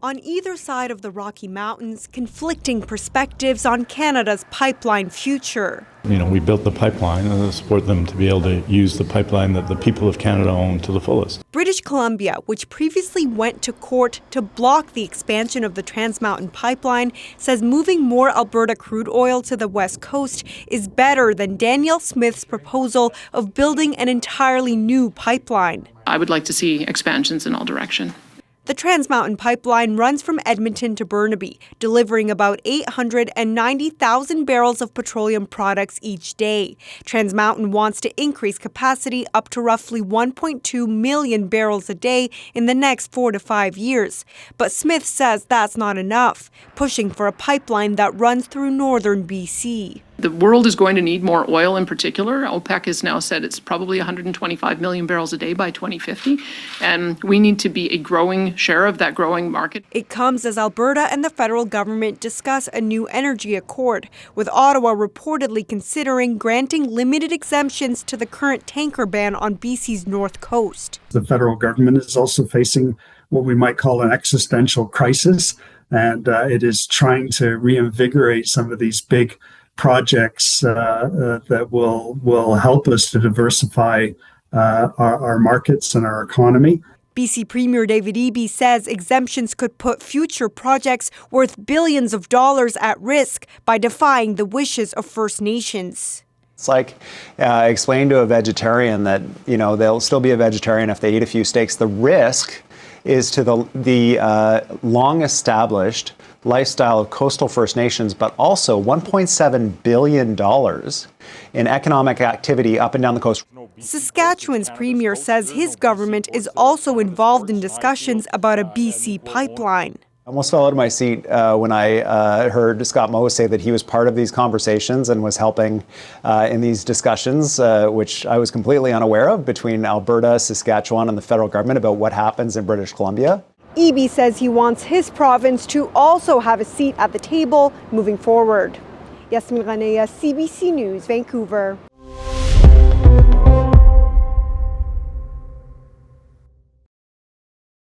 On either side of the Rocky Mountains, conflicting perspectives on Canada's pipeline future. We built the pipeline and support them to be able to use the pipeline that the people of Canada own to the fullest. British Columbia, which previously went to court to block the expansion of the Trans Mountain pipeline, says moving more Alberta crude oil to the west coast is better than Danielle Smith's proposal of building an entirely new pipeline. I would like to see expansions in all directions. The Trans Mountain pipeline runs from Edmonton to Burnaby, delivering about 890,000 barrels of petroleum products each day. Trans Mountain wants to increase capacity up to roughly 1.2 million barrels a day in the next 4 to 5 years. But Smith says that's not enough, pushing for a pipeline that runs through northern BC. The world is going to need more oil in particular. OPEC has now said it's probably 125 million barrels a day by 2050, and we need to be a growing share of that growing market. It comes as Alberta and the federal government discuss a new energy accord, with Ottawa reportedly considering granting limited exemptions to the current tanker ban on BC's north coast. The federal government is also facing what we might call an existential crisis, and it is trying to reinvigorate some of these big projects that will help us to diversify our markets and our economy. BC Premier David Eby says exemptions could put future projects worth billions of dollars at risk by defying the wishes of First Nations. It's like explaining to a vegetarian that, they'll still be a vegetarian if they eat a few steaks. The risk is to the long-established lifestyle of coastal First Nations, but also $1.7 billion in economic activity up and down the coast. Saskatchewan's premier says his government is also involved in discussions about a BC pipeline. I almost fell out of my seat when I heard Scott Moe say that he was part of these conversations and was helping in these discussions, which I was completely unaware of, between Alberta, Saskatchewan, and the federal government about what happens in British Columbia. Eby says he wants his province to also have a seat at the table moving forward. Yasmin Ranea, CBC News, Vancouver.